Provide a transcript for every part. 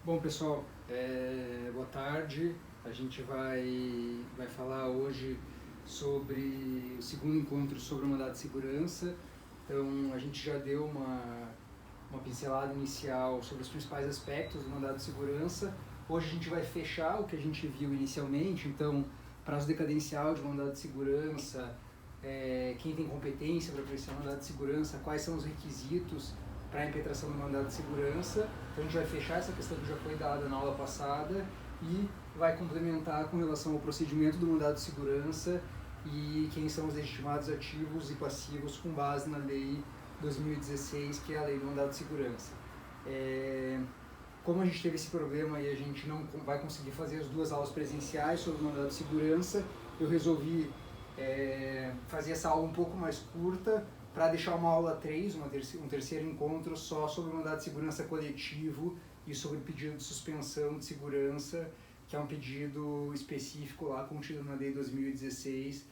Bom, pessoal, boa tarde. A gente vai falar hoje sobre o segundo encontro sobre o mandado de segurança. Então, a gente já deu uma pincelada inicial sobre os principais aspectos do mandado de segurança. Hoje a gente vai fechar o que a gente viu inicialmente, então, prazo decadencial de mandado de segurança, quem tem competência para prestar mandado de segurança, quais são os requisitos para a impetração do mandado de segurança. Então a gente vai fechar essa questão que já foi dada na aula passada e vai complementar com relação ao procedimento do mandado de segurança e quem são os legitimados ativos e passivos com base na Lei 2016, que é a Lei do Mandado de Segurança. Como a gente teve esse problema e a gente não vai conseguir fazer as duas aulas presenciais sobre o mandado de segurança, eu resolvi fazer essa aula um pouco mais curta para deixar uma aula 3, um terceiro encontro só sobre o mandado de segurança coletivo e sobre o pedido de suspensão de segurança, que é um pedido específico lá contido na Lei 2016,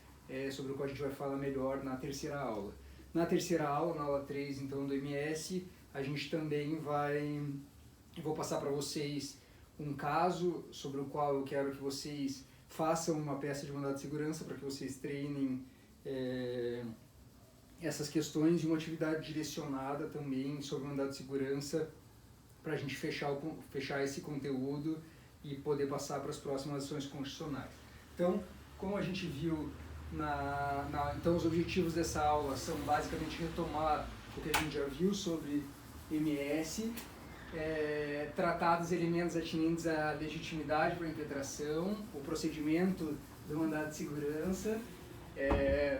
sobre o qual a gente vai falar melhor na terceira aula. Na terceira aula, na aula 3 então do MS, a gente também vou passar para vocês um caso sobre o qual eu quero que vocês façam uma peça de mandado de segurança para que vocês treinem essas questões de uma atividade direcionada também sobre o mandado de segurança para a gente fechar esse conteúdo e poder passar para as próximas ações constitucionais. Então, como a gente viu, então os objetivos dessa aula são basicamente retomar o que a gente já viu sobre MS, tratar dos elementos atinentes à legitimidade para a impetração, o procedimento do mandado de segurança,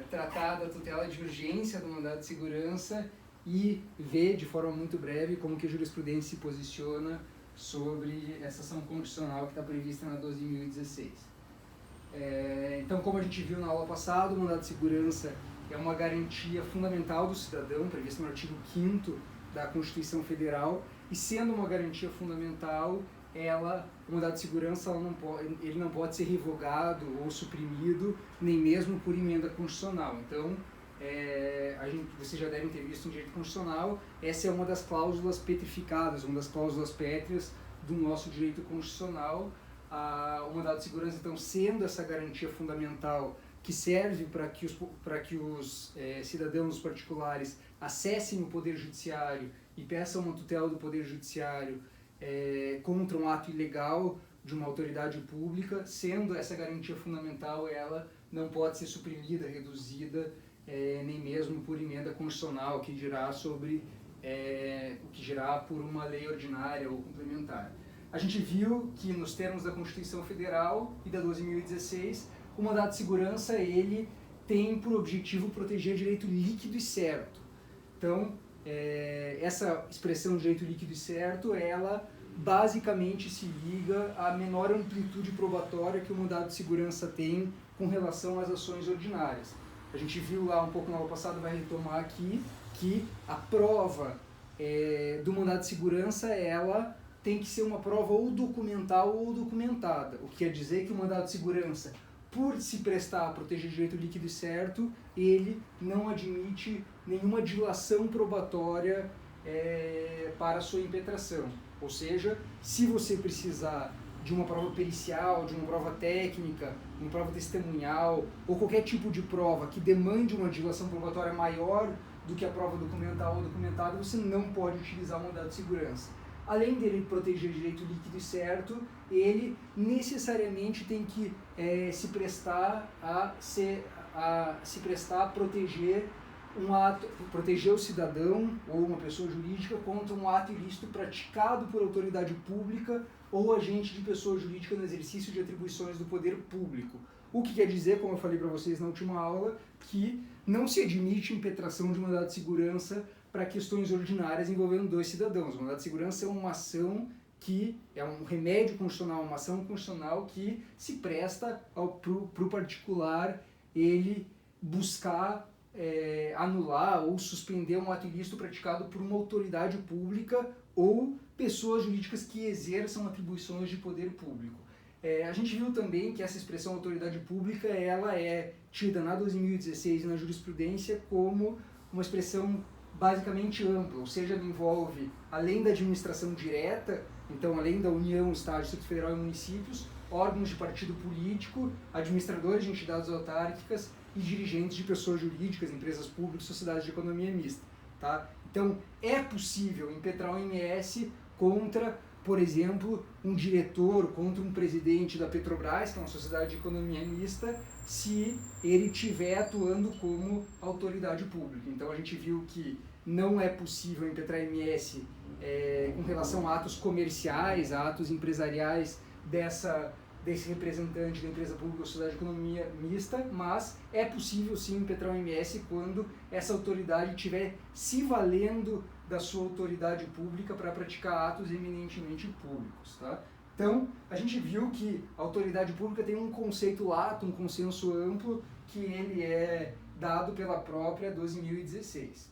tratar da tutela de urgência do mandado de segurança e ver de forma muito breve como que a jurisprudência se posiciona sobre essa ação constitucional que está prevista na 12.016. Então, como a gente viu na aula passada, o mandado de segurança é uma garantia fundamental do cidadão, prevista no artigo 5º da Constituição Federal, e sendo uma garantia fundamental, o mandado de segurança ele não pode ser revogado ou suprimido, nem mesmo por emenda constitucional. Então, vocês já devem ter visto em direito constitucional, essa é uma das cláusulas petrificadas, uma das cláusulas pétreas do nosso direito constitucional. O mandado de segurança, então, sendo essa garantia fundamental que serve para que os cidadãos particulares acessem o Poder Judiciário e peçam uma tutela do Poder Judiciário contra um ato ilegal de uma autoridade pública, sendo essa garantia fundamental, ela não pode ser suprimida, reduzida, nem mesmo por emenda constitucional, que dirá por uma lei ordinária ou complementar. A gente viu que nos termos da Constituição Federal e da 12.016, o mandado de segurança ele tem por objetivo proteger direito líquido e certo. Então, essa expressão direito líquido e certo, ela basicamente se liga à menor amplitude probatória que o mandado de segurança tem com relação às ações ordinárias. A gente viu lá um pouco na aula passada, vai retomar aqui, que a prova do mandado de segurança, ela tem que ser uma prova ou documental ou documentada, o que quer dizer que o mandado de segurança, por se prestar a proteger direito líquido e certo, ele não admite nenhuma dilação probatória para a sua impetração. Ou seja, se você precisar de uma prova pericial, de uma prova técnica, uma prova testemunhal, ou qualquer tipo de prova que demande uma dilação probatória maior do que a prova documental ou documentada, você não pode utilizar o mandado de segurança. Além dele proteger direito líquido e certo, ele necessariamente tem que se prestar a proteger proteger o cidadão ou uma pessoa jurídica contra um ato ilícito praticado por autoridade pública ou agente de pessoa jurídica no exercício de atribuições do poder público. O que quer dizer, como eu falei para vocês na última aula, que não se admite impetração de mandado de segurança para questões ordinárias envolvendo dois cidadãos. O mandado de segurança é uma ação que é um remédio constitucional, uma ação constitucional que se presta para o particular ele buscar anular ou suspender um ato ilícito praticado por uma autoridade pública ou pessoas jurídicas que exerçam atribuições de poder público. A gente viu também que essa expressão autoridade pública ela é tida na 12.016 e na jurisprudência como uma expressão basicamente ampla, ou seja, envolve, além da administração direta, então além da União, Estado, Distrito Federal e municípios, órgãos de partido político, administradores de entidades autárquicas e dirigentes de pessoas jurídicas, empresas públicas, sociedades de economia mista. Tá? Então, é possível impetrar um IMS contra, por exemplo, um diretor, contra um presidente da Petrobras, que é uma sociedade de economia mista, se ele estiver atuando como autoridade pública. Então, a gente viu que não é possível impetrar IMS com relação a atos comerciais, a atos empresariais desse representante da empresa pública ou sociedade de economia mista, mas é possível sim impetrar um IMS quando essa autoridade estiver se valendo da sua autoridade pública para praticar atos eminentemente públicos. Tá? Então, a gente viu que a autoridade pública tem um conceito lato, um consenso amplo, que ele é dado pela própria 12.016.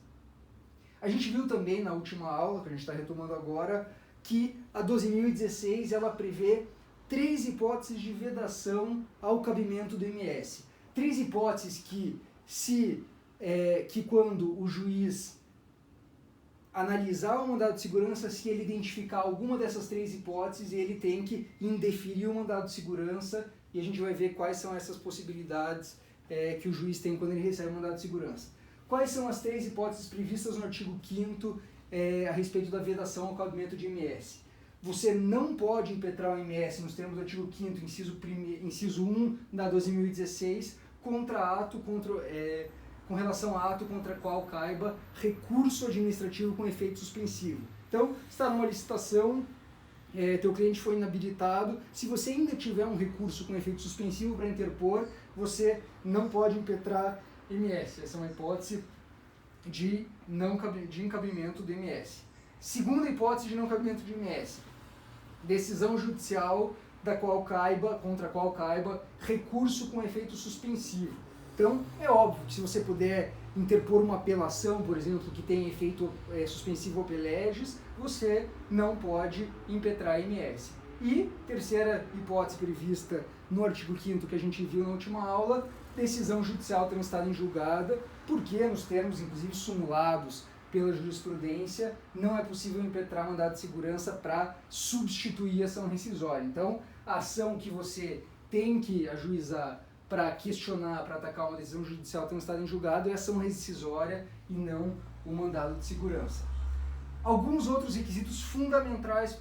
A gente viu também na última aula, que a gente está retomando agora, que a 12.016 ela prevê 3 hipóteses de vedação ao cabimento do IMS. 3 hipóteses que quando o juiz analisar o mandado de segurança, se ele identificar alguma dessas 3 hipóteses, ele tem que indeferir o mandado de segurança, e a gente vai ver quais são essas possibilidades que o juiz tem quando ele recebe o mandado de segurança. Quais são as 3 hipóteses previstas no artigo 5º a respeito da vedação ao cabimento de IMS? Você não pode impetrar o IMS nos termos do artigo 5º, inciso 1 da 12.016, com relação a ato contra qual caiba recurso administrativo com efeito suspensivo. Então, está numa licitação, teu cliente foi inabilitado, se você ainda tiver um recurso com efeito suspensivo para interpor, você não pode impetrar IMS. Essa é uma hipótese de encabimento do IMS. Segunda hipótese de não cabimento de IMS, decisão judicial contra a qual caiba recurso com efeito suspensivo. Então, é óbvio que se você puder interpor uma apelação, por exemplo, que tem efeito suspensivo ope legis, você não pode impetrar IMS. E, terceira hipótese prevista no artigo 5º que a gente viu na última aula, decisão judicial transitada em julgada, porque nos termos, inclusive, simulados pela jurisprudência, não é possível impetrar mandado de segurança para substituir a ação rescisória. Então, a ação que você tem que ajuizar para questionar, para atacar uma decisão judicial transitada em julgado é a ação rescisória e não o mandado de segurança. Alguns outros requisitos fundamentais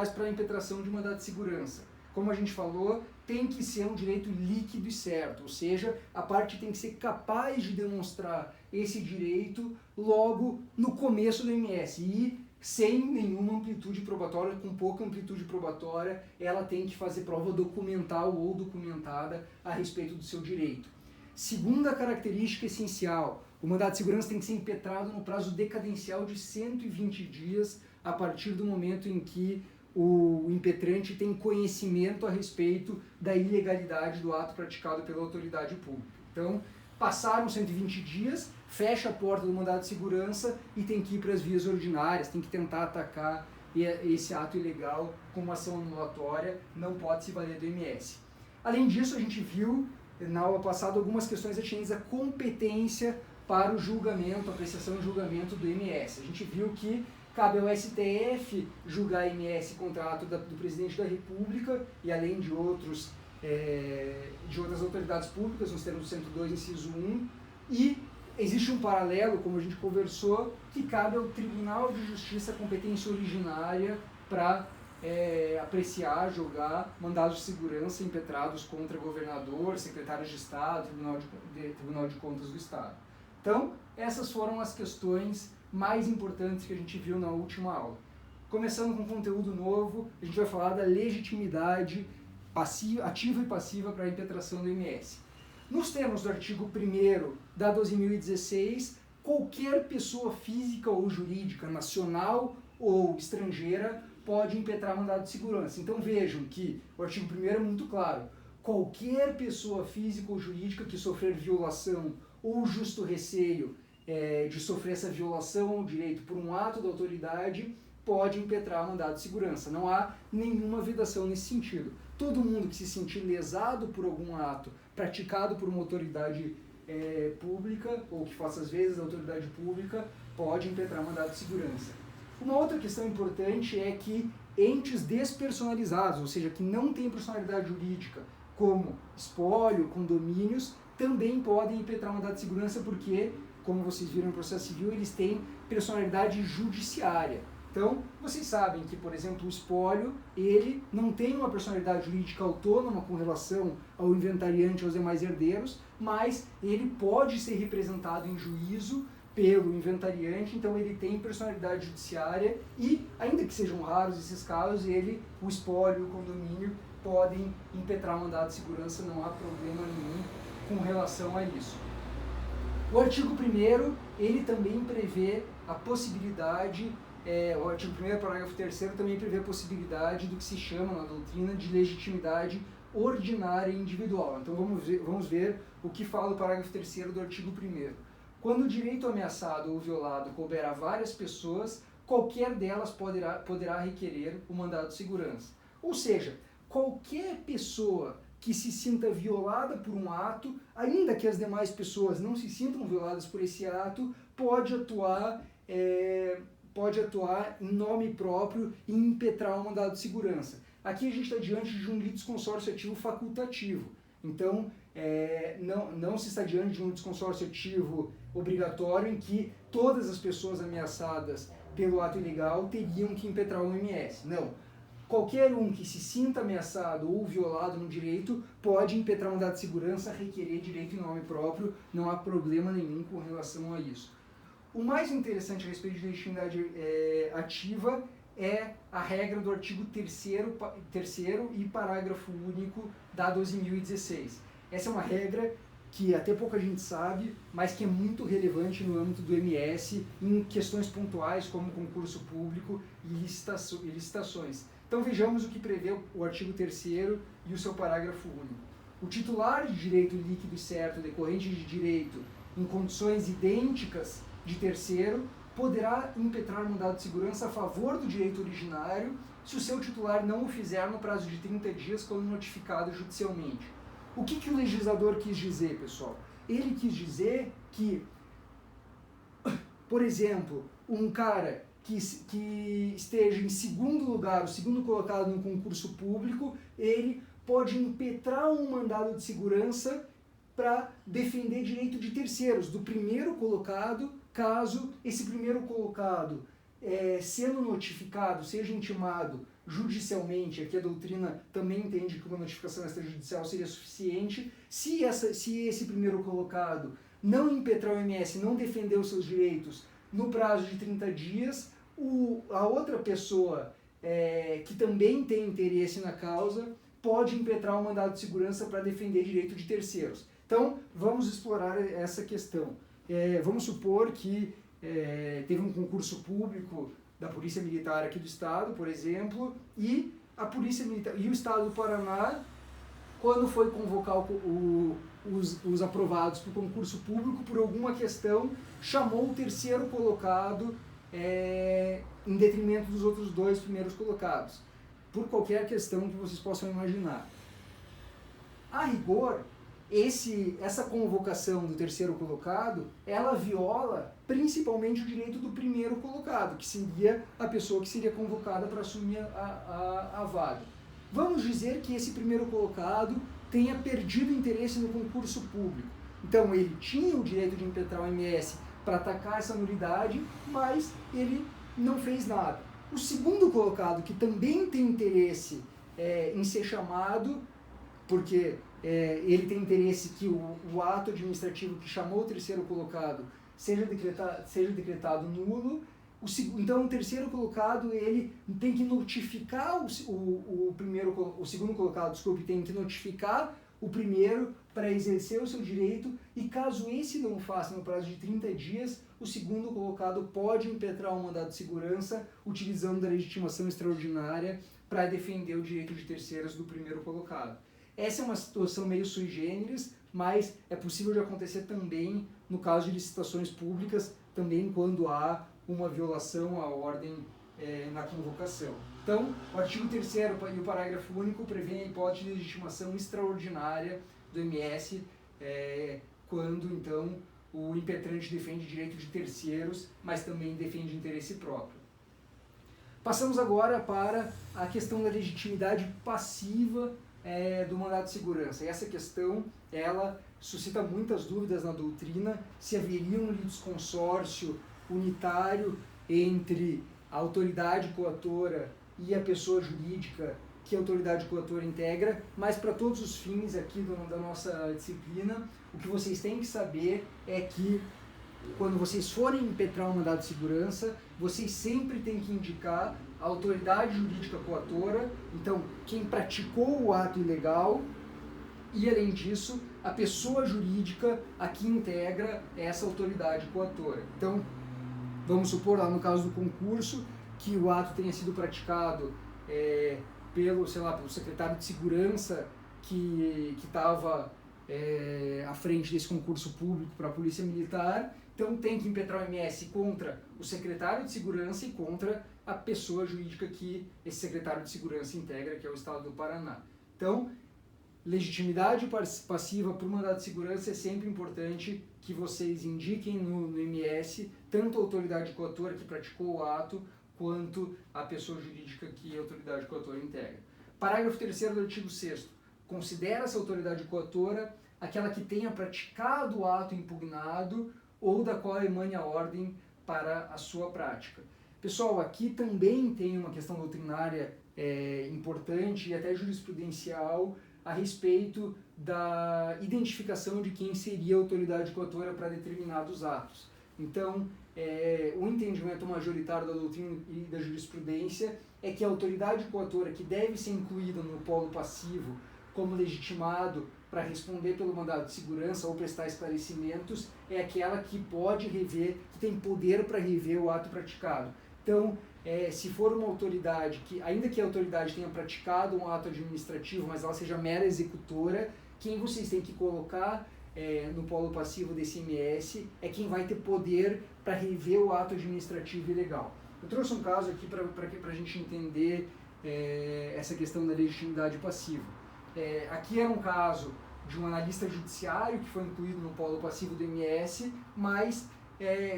para a impetração de mandado de segurança. Como a gente falou, tem que ser um direito líquido e certo, ou seja, a parte tem que ser capaz de demonstrar esse direito logo no começo do IMS e sem nenhuma amplitude probatória, com pouca amplitude probatória, ela tem que fazer prova documental ou documentada a respeito do seu direito. Segunda característica essencial, o mandado de segurança tem que ser impetrado no prazo decadencial de 120 dias a partir do momento em que o impetrante tem conhecimento a respeito da ilegalidade do ato praticado pela autoridade pública. Então, passaram 120 dias, fecha a porta do mandado de segurança e tem que ir para as vias ordinárias, tem que tentar atacar esse ato ilegal com uma ação anulatória, não pode se valer do IMS. Além disso, a gente viu na aula passada algumas questões atinentes à competência para o julgamento, apreciação e julgamento do IMS. A gente viu que cabe ao STF julgar IMS contra ato do presidente da República e além de outras autoridades públicas, nos termos do 102, inciso 1, e existe um paralelo, como a gente conversou, que cabe ao Tribunal de Justiça competência originária para apreciar, julgar mandados de segurança impetrados contra governador, secretários de Estado, Tribunal de Contas do Estado. Então, essas foram as questões mais importantes que a gente viu na última aula. Começando com conteúdo novo, a gente vai falar da legitimidade ativa e passiva para a impetração do IMS. Nos termos do artigo 1º da 12.016, qualquer pessoa física ou jurídica, nacional ou estrangeira, pode impetrar mandado de segurança. Então vejam que o artigo 1º é muito claro. Qualquer pessoa física ou jurídica que sofrer violação ou justo receio de sofrer essa violação ao direito por um ato da autoridade pode impetrar mandado de segurança. Não há nenhuma vedação nesse sentido. Todo mundo que se sentir lesado por algum ato praticado por uma autoridade pública, ou que faça às vezes a autoridade pública, pode impetrar mandado de segurança. Uma outra questão importante é que entes despersonalizados, ou seja, que não têm personalidade jurídica, como espólio, condomínios, também podem impetrar mandado de segurança porque, como vocês viram no processo civil, eles têm personalidade judiciária. Então, vocês sabem que, por exemplo, o espólio, ele não tem uma personalidade jurídica autônoma com relação ao inventariante e aos demais herdeiros, mas ele pode ser representado em juízo pelo inventariante, então ele tem personalidade judiciária e, ainda que sejam raros esses casos, o espólio e o condomínio podem impetrar mandado de segurança, não há problema nenhum com relação a isso. O artigo 1º, ele também prevê a possibilidade, o artigo 1º, parágrafo 3º, também prevê a possibilidade do que se chama na doutrina de legitimidade ordinária e individual. Então vamos ver o que fala o parágrafo 3º do artigo 1º. Quando o direito ameaçado ou violado couber a várias pessoas, qualquer delas poderá requerer o mandado de segurança. Ou seja, qualquer pessoa que se sinta violada por um ato, ainda que as demais pessoas não se sintam violadas por esse ato, pode atuar em nome próprio e impetrar o mandado de segurança. Aqui a gente está diante de um litisconsórcio ativo facultativo. Então, não se está diante de um litisconsórcio ativo obrigatório em que todas as pessoas ameaçadas pelo ato ilegal teriam que impetrar o MS. Não. Qualquer um que se sinta ameaçado ou violado no direito pode impetrar um mandado de segurança, requerer direito em nome próprio, não há problema nenhum com relação a isso. O mais interessante a respeito de legitimidade ativa é a regra do artigo 3º e parágrafo único da 12.016. Essa é uma regra que até pouca gente sabe, mas que é muito relevante no âmbito do MS em questões pontuais como concurso público e licitações. Então vejamos o que prevê o artigo 3º e o seu parágrafo único. O titular de direito líquido e certo decorrente de direito em condições idênticas de terceiro poderá impetrar mandado de segurança a favor do direito originário se o seu titular não o fizer no prazo de 30 dias quando notificado judicialmente. O que o legislador quis dizer, pessoal? Ele quis dizer que, por exemplo, um cara que esteja em segundo lugar, o segundo colocado no concurso público, ele pode impetrar um mandado de segurança para defender direito de terceiros, do primeiro colocado, caso esse primeiro colocado, sendo notificado, seja intimado judicialmente, aqui a doutrina também entende que uma notificação extrajudicial seria suficiente, se esse primeiro colocado não impetrar o MS, não defender os seus direitos no prazo de 30 dias, a outra pessoa que também tem interesse na causa pode impetrar um mandado de segurança para defender direito de terceiros. Então, vamos explorar essa questão. Vamos supor que teve um concurso público da Polícia Militar aqui do Estado, por exemplo, e a Polícia Militar e o Estado do Paraná, quando foi convocar os aprovados para o concurso público, por alguma questão, chamou o terceiro colocado em detrimento dos outros dois primeiros colocados, por qualquer questão que vocês possam imaginar. A rigor, essa convocação do terceiro colocado, ela viola principalmente o direito do primeiro colocado, que seria a pessoa que seria convocada para assumir a vaga. Vamos dizer que esse primeiro colocado tenha perdido interesse no concurso público. Então ele tinha o direito de impetrar o MS para atacar essa nulidade, mas ele não fez nada. O segundo colocado, que também tem interesse em ser chamado, porque ele tem interesse que o ato administrativo que chamou o terceiro colocado seja decretado nulo. Então o terceiro colocado ele tem que notificar o segundo colocado, tem que notificar o primeiro para exercer o seu direito, e caso esse não faça no prazo de 30 dias, o segundo colocado pode impetrar um mandado de segurança utilizando da legitimação extraordinária para defender o direito de terceiros do primeiro colocado. Essa é uma situação meio sui generis, mas é possível de acontecer também no caso de licitações públicas, também quando há uma violação à ordem na convocação. Então, o artigo 3º e o parágrafo único prevêem a hipótese de legitimação extraordinária do MS, quando, então, o impetrante defende direito de terceiros, mas também defende interesse próprio. Passamos agora para a questão da legitimidade passiva do mandado de segurança. E essa questão, ela suscita muitas dúvidas na doutrina, se haveria um litisconsórcio unitário entre a autoridade coatora e a pessoa jurídica que a autoridade coatora integra, mas para todos os fins aqui da nossa disciplina, o que vocês têm que saber é que quando vocês forem impetrar um mandado de segurança, vocês sempre têm que indicar a autoridade jurídica coatora, então quem praticou o ato ilegal, e além disso, a pessoa jurídica a que integra essa autoridade coatora. Então, vamos supor lá no caso do concurso, que o ato tenha sido praticado pelo secretário de segurança que estava à frente desse concurso público para a Polícia Militar. Então tem que impetrar o MS contra o secretário de segurança e contra a pessoa jurídica que esse secretário de segurança integra, que é o Estado do Paraná. Então, legitimidade passiva para o mandado de segurança é sempre importante que vocês indiquem no MS tanto a autoridade coatora que praticou o ato, quanto a pessoa jurídica que a autoridade coatora integra. Parágrafo 3º do artigo 6º. Considera-se a autoridade coatora aquela que tenha praticado o ato impugnado ou da qual emane a ordem para a sua prática. Pessoal, aqui também tem uma questão doutrinária importante e até jurisprudencial a respeito da identificação de quem seria a autoridade coatora para determinados atos. Então, o entendimento majoritário da doutrina e da jurisprudência é que a autoridade coatora que deve ser incluída no polo passivo como legitimado para responder pelo mandado de segurança ou prestar esclarecimentos é aquela que pode rever, que tem poder para rever o ato praticado. Então, se for uma autoridade que, ainda que a autoridade tenha praticado um ato administrativo, mas ela seja mera executora, quem vocês têm que colocar no polo passivo desse MS é quem vai ter poder para rever o ato administrativo ilegal. Eu trouxe um caso aqui para a gente entender essa questão da legitimidade passiva. Aqui era um caso de um analista judiciário que foi incluído no polo passivo do MS, mas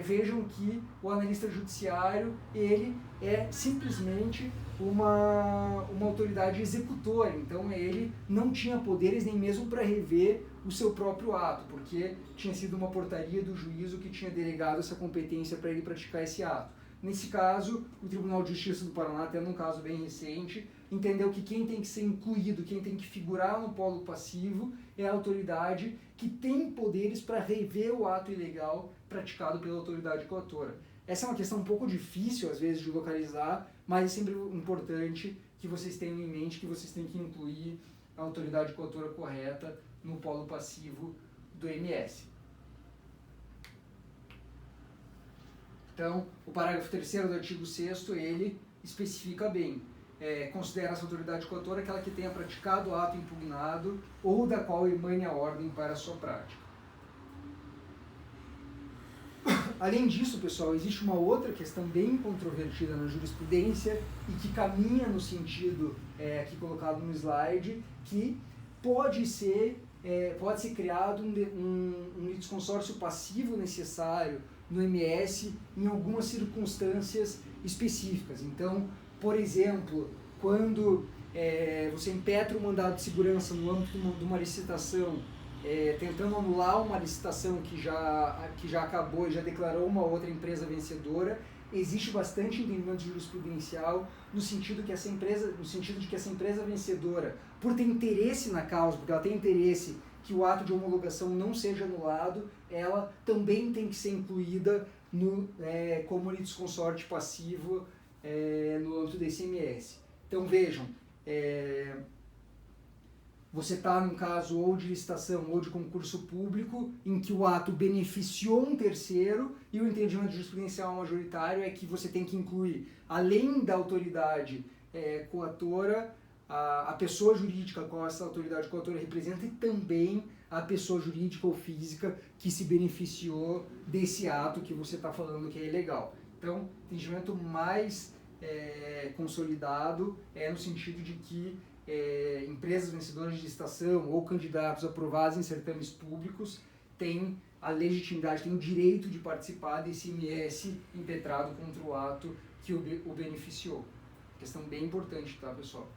vejam que o analista judiciário ele é simplesmente uma autoridade executora, então ele não tinha poderes nem mesmo para rever o seu próprio ato, porque tinha sido uma portaria do juízo que tinha delegado essa competência para ele praticar esse ato. Nesse caso, o Tribunal de Justiça do Paraná, até num caso bem recente, entendeu que quem tem que ser incluído, quem tem que figurar no polo passivo é a autoridade que tem poderes para rever o ato ilegal praticado pela autoridade coatora. Essa é uma questão um pouco difícil, às vezes, de localizar, mas é sempre importante que vocês tenham em mente que vocês têm que incluir a autoridade coatora correta no polo passivo do MS. Então, o parágrafo 3º do artigo 6º, ele especifica bem. Considera essa autoridade coatora aquela que tenha praticado o ato impugnado ou da qual emane a ordem para a sua prática. Além disso, pessoal, existe uma outra questão bem controvertida na jurisprudência e que caminha no sentido aqui colocado no slide, que pode ser criado um litisconsórcio passivo necessário no MS em algumas circunstâncias específicas. Então, por exemplo, quando você impetra um mandado de segurança no âmbito de uma licitação, tentando anular uma licitação que já acabou e já declarou uma outra empresa vencedora, existe bastante entendimento jurisprudencial no sentido de que essa empresa vencedora, por ter interesse na causa, porque ela tem interesse que o ato de homologação não seja anulado, ela também tem que ser incluída como litisconsórcio passivo no âmbito desse MS. Então vejam, você está num caso ou de licitação ou de concurso público em que o ato beneficiou um terceiro e o entendimento jurisprudencial majoritário é que você tem que incluir, além da autoridade coatora, a pessoa jurídica qual essa autoridade coatora representa e também a pessoa jurídica ou física que se beneficiou desse ato que você está falando que é ilegal. Então, o entendimento mais consolidado no sentido de que empresas vencedoras de licitação ou candidatos aprovados em certames públicos têm a legitimidade, tem o direito de participar desse IMS impetrado contra o ato que o beneficiou. Questão bem importante, tá, pessoal?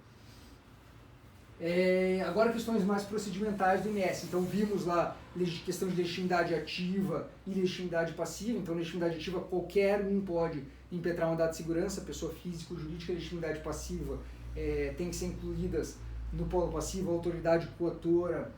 Agora questões mais procedimentais do IMS. Então vimos lá questão de legitimidade ativa e legitimidade passiva. Então legitimidade ativa qualquer um pode impetrar um mandado de segurança, pessoa física ou jurídica. Legitimidade passiva tem que ser incluídas no polo passivo a autoridade coautora,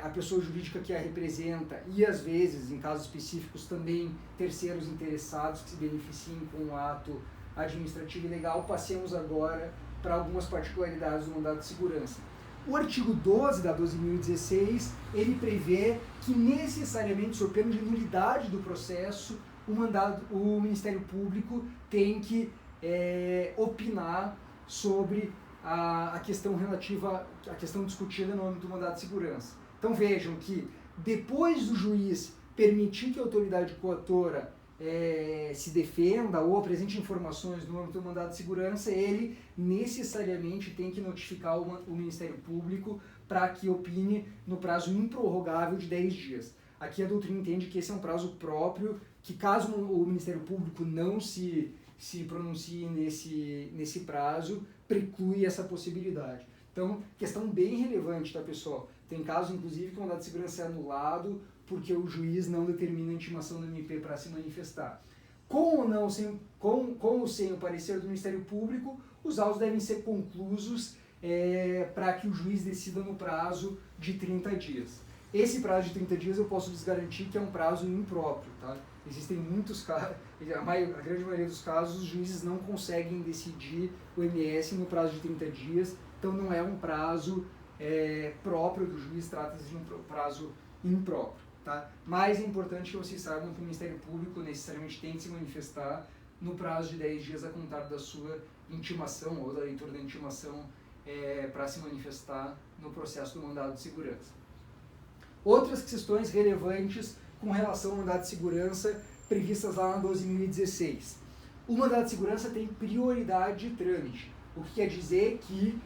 a pessoa jurídica que a representa e às vezes, em casos específicos, também terceiros interessados que se beneficiem com o ato administrativo e legal. Passemos agora para algumas particularidades do mandado de segurança. O artigo 12 da 12.016, ele prevê que necessariamente, sob pena de nulidade do processo, o Ministério Público tem que opinar sobre a questão relativa, a questão discutida no âmbito do mandado de segurança. Então vejam que depois do juiz permitir que a autoridade coautora se defenda ou apresente informações no âmbito do mandado de segurança, ele necessariamente tem que notificar o Ministério Público para que opine no prazo improrrogável de 10 dias. Aqui a doutrina entende que esse é um prazo próprio, que caso o Ministério Público não se pronuncie nesse prazo, preclui essa possibilidade. Então, questão bem relevante, tá, pessoal? Tem casos, inclusive, que o mandado de segurança é anulado porque o juiz não determina a intimação do MP para se manifestar. Com ou sem o parecer do Ministério Público, os autos devem ser conclusos para que o juiz decida no prazo de 30 dias. Esse prazo de 30 dias eu posso lhes garantir que é um prazo impróprio, tá? Existem muitos casos, a grande maioria dos casos, os juízes não conseguem decidir o MS no prazo de 30 dias, então não é um prazo próprio do juiz, trata-se de um prazo impróprio. Tá? Mas é importante que vocês saibam que o Ministério Público necessariamente tem que se manifestar no prazo de 10 dias a contar da sua intimação ou da leitura da intimação para se manifestar no processo do mandado de segurança. Outras questões relevantes com relação ao mandado de segurança previstas lá na 12.016. O mandado de segurança tem prioridade de trâmite, o que quer dizer que,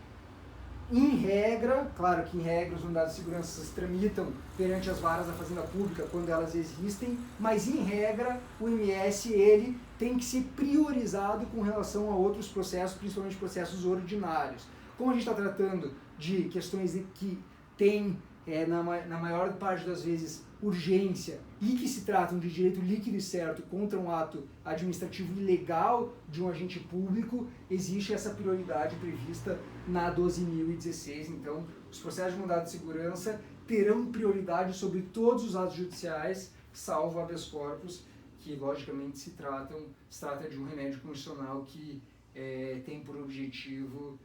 em regra, claro que em regra os mandados de segurança se tramitam perante as varas da Fazenda Pública quando elas existem, mas em regra o MS ele tem que ser priorizado com relação a outros processos, principalmente processos ordinários. Como a gente está tratando de questões que têm, na maior parte das vezes, urgência e que se tratam de direito líquido e certo contra um ato administrativo ilegal de um agente público, existe essa prioridade prevista na 12.016. Então, os processos de mandado de segurança terão prioridade sobre todos os atos judiciais, salvo habeas corpus, que logicamente se trata de um remédio constitucional que tem por objetivo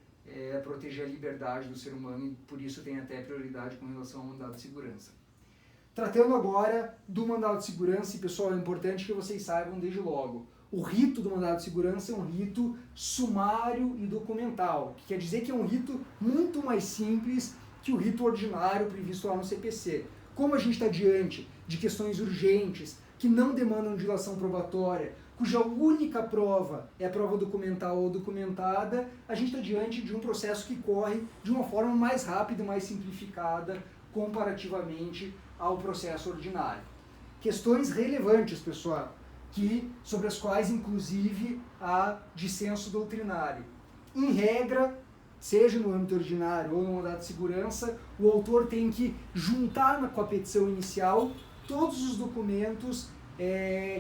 proteger a liberdade do ser humano e por isso tem até prioridade com relação ao mandado de segurança. Tratando agora do mandado de segurança, e pessoal, é importante que vocês saibam desde logo, o rito do mandado de segurança é um rito sumário e documental, que quer dizer que é um rito muito mais simples que o rito ordinário previsto lá no CPC. Como a gente está diante de questões urgentes, que não demandam dilação probatória, cuja única prova é a prova documental ou documentada, a gente está diante de um processo que corre de uma forma mais rápida e mais simplificada comparativamente ao processo ordinário. Questões relevantes, pessoal, sobre as quais, inclusive, há dissenso doutrinário. Em regra, seja no âmbito ordinário ou no mandado de segurança, o autor tem que juntar com a petição inicial todos os documentos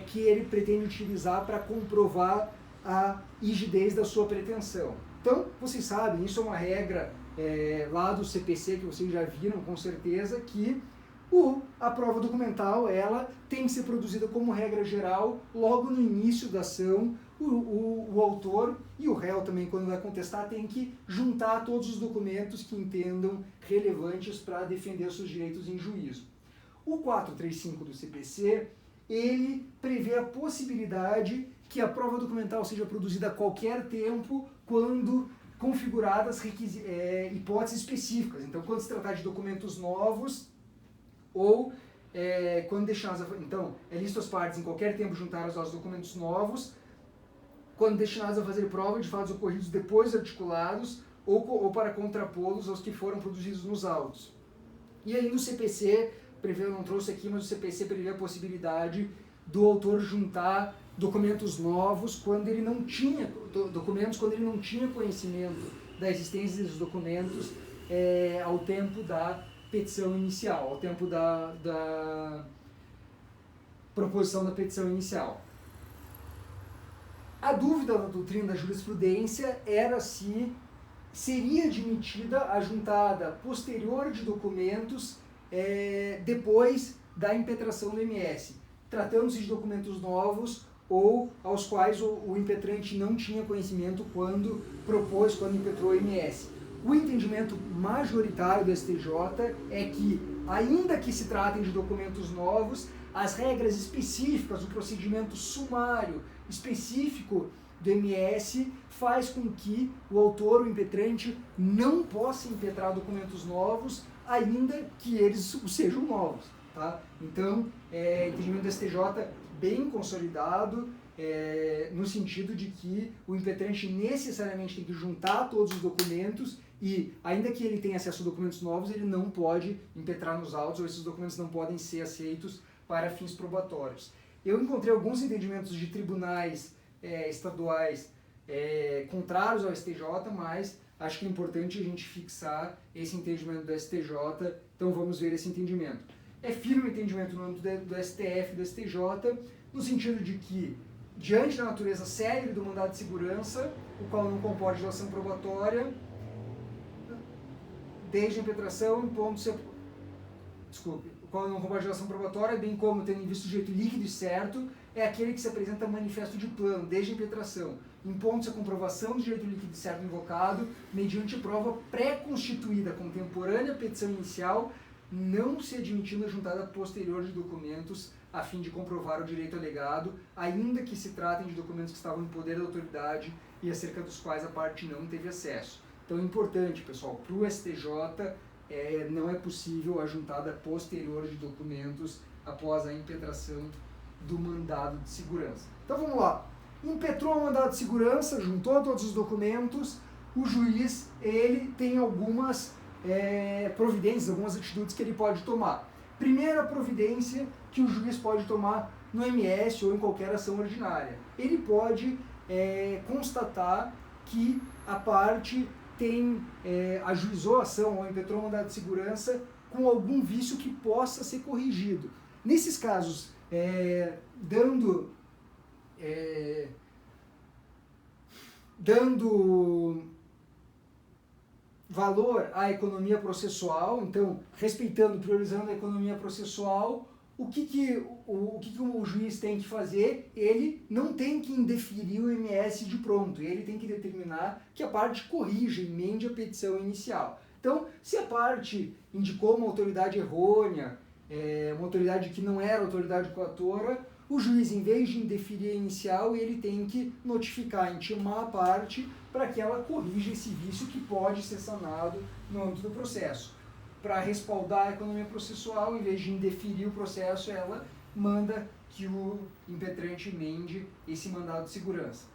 que ele pretende utilizar para comprovar a rigidez da sua pretensão. Então, vocês sabem, isso é uma regra lá do CPC, que vocês já viram com certeza, que a prova documental ela tem que ser produzida como regra geral logo no início da ação. O autor e o réu também, quando vai contestar, tem que juntar todos os documentos que entendam relevantes para defender seus direitos em juízo. O 435 do CPC, ele prevê a possibilidade que a prova documental seja produzida a qualquer tempo quando configuradas hipóteses específicas. Então, quando se tratar de documentos novos ou quando destinados então, lista as partes em qualquer tempo juntadas aos documentos novos, quando destinados a fazer prova de fatos ocorridos depois articulados ou para contrapô-los aos que foram produzidos nos autos. E aí no CPC, prevê, eu não trouxe aqui, mas o CPC prevê a possibilidade do autor juntar documentos novos quando ele não tinha conhecimento da existência desses documentos ao tempo da petição inicial, ao tempo da proposição da petição inicial. A dúvida da doutrina da jurisprudência era se seria admitida a juntada posterior de documentos depois da impetração do MS, tratando-se de documentos novos ou aos quais o impetrante não tinha conhecimento quando impetrou o MS. O entendimento majoritário do STJ é que, ainda que se tratem de documentos novos, as regras específicas, o procedimento sumário específico do MS faz com que o autor, o impetrante, não possa impetrar documentos novos, ainda que eles sejam novos. Tá? Então, entendimento do STJ bem consolidado, no sentido de que o impetrante necessariamente tem que juntar todos os documentos e, ainda que ele tenha acesso a documentos novos, ele não pode impetrar nos autos, ou esses documentos não podem ser aceitos para fins probatórios. Eu encontrei alguns entendimentos de tribunais estaduais contrários ao STJ, mas acho que é importante a gente fixar esse entendimento do STJ, então vamos ver esse entendimento. É firme o entendimento no âmbito do STF e do STJ, no sentido de que, diante da natureza célere do mandado de segurança, o qual não comporta dilação probatória, desde a impetração, o qual não comporta dilação probatória, bem como tendo em vista o direito líquido e certo, é aquele que se apresenta manifesto de plano, desde a impetração, impondo-se a comprovação do direito líquido e certo invocado, mediante prova pré-constituída, contemporânea à petição inicial, não se admitindo a juntada posterior de documentos a fim de comprovar o direito alegado, ainda que se tratem de documentos que estavam em poder da autoridade e acerca dos quais a parte não teve acesso. Então é importante, pessoal, para o STJ não é possível a juntada posterior de documentos após a impetração do mandado de segurança. Então vamos lá. Impetrou o mandado de segurança, juntou todos os documentos, o juiz ele tem algumas providências, algumas atitudes que ele pode tomar. Primeira providência que o juiz pode tomar no MS ou em qualquer ação ordinária. Ele pode constatar que a parte ajuizou a ação ou impetrou o mandado de segurança com algum vício que possa ser corrigido. Nesses casos, dando valor à economia processual, então respeitando, priorizando a economia processual, o que o juiz tem que fazer? Ele não tem que indeferir o MS de pronto, ele tem que determinar que a parte corrija, emende a petição inicial. Então, se a parte indicou uma autoridade errônea, uma autoridade que não era autoridade coatora, o juiz, em vez de indeferir a inicial, ele tem que notificar, intimar a parte para que ela corrija esse vício que pode ser sanado no âmbito do processo. Para respaldar a economia processual, em vez de indeferir o processo, ela manda que o impetrante emende esse mandado de segurança.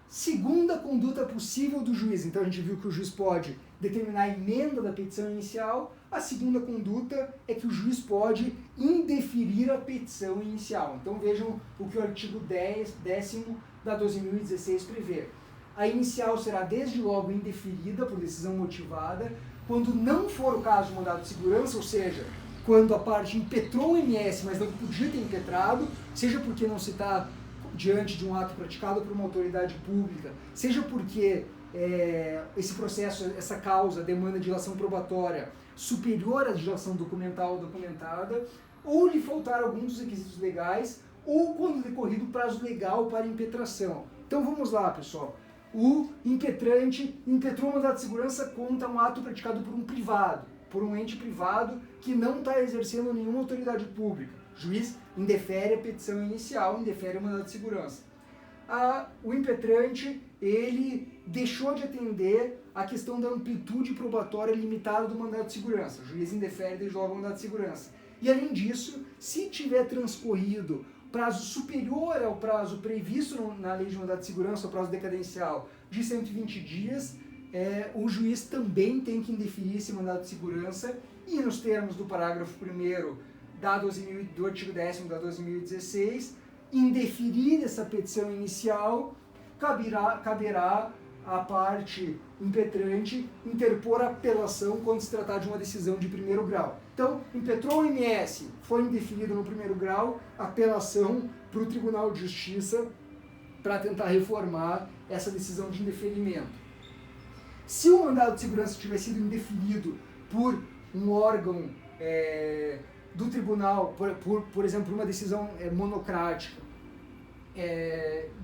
Segunda conduta possível do juiz, então a gente viu que o juiz pode determinar a emenda da petição inicial. A segunda conduta é que o juiz pode indeferir a petição inicial. Então vejam o que o artigo 10º da 12.016 prevê. A inicial será desde logo indeferida por decisão motivada, quando não for o caso de mandado de segurança, ou seja, quando a parte impetrou o MS, mas não podia ter impetrado, seja porque não se está diante de um ato praticado por uma autoridade pública, seja porque esse processo, essa causa demanda dilação probatória superior à dilação documental ou documentada, ou lhe faltar algum dos requisitos legais, ou quando decorrido o prazo legal para impetração. Então vamos lá, pessoal. O impetrante impetrou o mandado de segurança contra um ato praticado por um privado, por um ente privado que não está exercendo nenhuma autoridade pública. O juiz indefere a petição inicial, indefere o mandado de segurança. O impetrante, ele deixou de atender a questão da amplitude probatória limitada do mandado de segurança. O juiz indefere desde logo o mandado de segurança. E além disso, se tiver transcorrido prazo superior ao prazo previsto na lei de mandado de segurança, o prazo decadencial de 120 dias, o juiz também tem que indeferir esse mandado de segurança e nos termos do parágrafo 1º do artigo 10º da 12.016, indeferir essa petição inicial, caberá à parte impetrante interpor apelação quando se tratar de uma decisão de primeiro grau. Então, impetrou o MS, foi indeferido no primeiro grau, apelação para o Tribunal de Justiça para tentar reformar essa decisão de indeferimento. Se o mandado de segurança tiver sido indeferido por um órgão do tribunal, por exemplo, uma decisão monocrática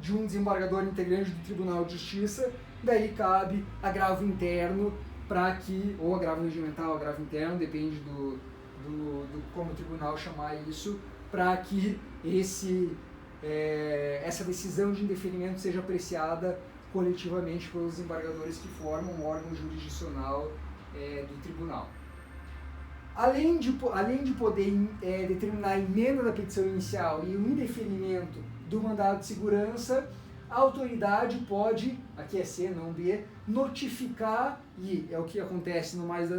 de um desembargador integrante do Tribunal de Justiça, daí cabe agravo interno para que, ou agravo regimental, agravo interno, depende do como o tribunal chamar isso, para que essa decisão de indeferimento seja apreciada coletivamente pelos desembargadores que formam o órgão jurisdicional do tribunal. Além de poder determinar a emenda da petição inicial e o indeferimento do mandado de segurança, a autoridade pode, aqui é C, não B, notificar, e é o que acontece no mais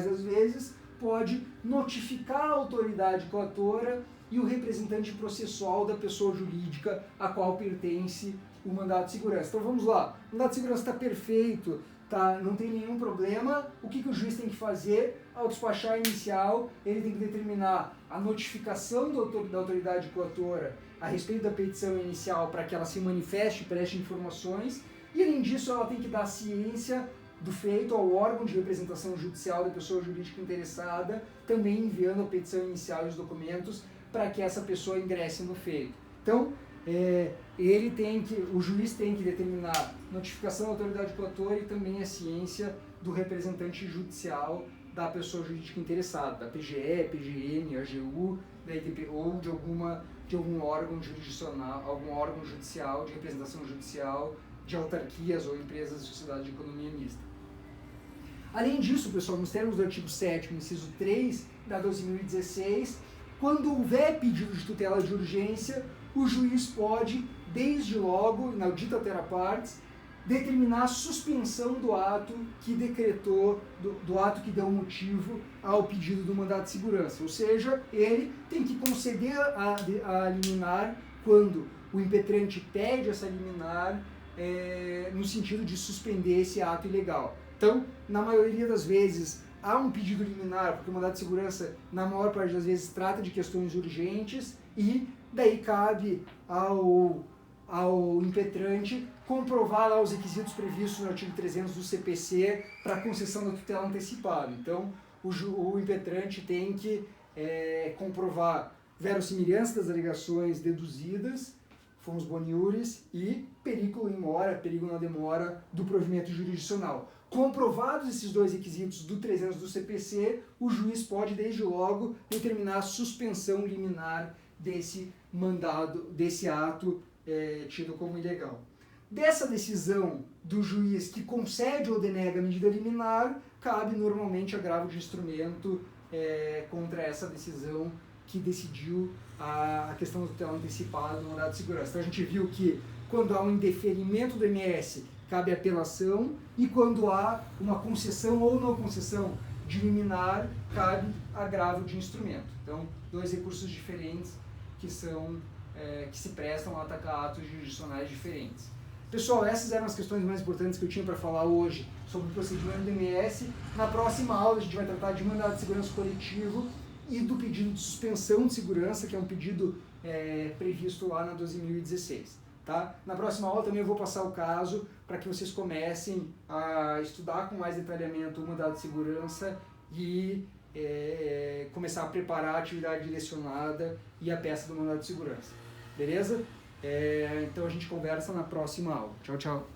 das vezes, pode notificar a autoridade coatora e o representante processual da pessoa jurídica a qual pertence o mandado de segurança. Então vamos lá, o mandado de segurança está perfeito, não tem nenhum problema. O que o juiz tem que fazer? Ao despachar a inicial, ele tem que determinar a notificação da autoridade coatora a respeito da petição inicial para que ela se manifeste e preste informações, e além disso ela tem que dar ciência do feito ao órgão de representação judicial da pessoa jurídica interessada, também enviando a petição inicial e os documentos para que essa pessoa ingresse no feito. Então, o juiz tem que determinar notificação da autoridade coatora e também a ciência do representante judicial da pessoa jurídica interessada, da PGE, PGN, AGU, da IDP, ou de algum órgão jurisdicional, algum órgão judicial, de representação judicial, de autarquias ou empresas de sociedade de economia mista. Além disso, pessoal, nos termos do artigo 7º, inciso 3 da 12.016, quando houver pedido de tutela de urgência, o juiz pode, desde logo, na audita ter partes, determinar a suspensão do ato que decretou, do ato que deu motivo ao pedido do mandado de segurança. Ou seja, ele tem que conceder a liminar quando o impetrante pede essa liminar no sentido de suspender esse ato ilegal. Então, na maioria das vezes, há um pedido liminar, porque o mandado de segurança, na maior parte das vezes, trata de questões urgentes e daí cabe ao impetrante comprovar lá os requisitos previstos no artigo 300 do CPC para concessão da tutela antecipada. Então, o impetrante tem que comprovar verossimilhança das alegações deduzidas, fomos boniuris, e periculo in mora, perigo na demora do provimento jurisdicional. Comprovados esses dois requisitos do 300 do CPC, o juiz pode, desde logo, determinar a suspensão liminar desse mandado, desse ato tido como ilegal. Dessa decisão do juiz que concede ou denega a medida liminar, cabe normalmente agravo de instrumento contra essa decisão que decidiu a questão da tutela antecipada do mandado de segurança. Então a gente viu que quando há um indeferimento do MS, cabe apelação, e quando há uma concessão ou não concessão de liminar, cabe agravo de instrumento. Então, dois recursos diferentes que se prestam a atacar atos jurisdicionais diferentes. Pessoal, essas eram as questões mais importantes que eu tinha para falar hoje sobre o procedimento do MS. Na próxima aula a gente vai tratar de mandado de segurança coletivo e do pedido de suspensão de segurança, que é um pedido previsto lá na 12.016. Tá? Na próxima aula também eu vou passar o caso para que vocês comecem a estudar com mais detalhamento o mandado de segurança e começar a preparar a atividade direcionada e a peça do mandado de segurança. Beleza? Então a gente conversa na próxima aula. Tchau, tchau.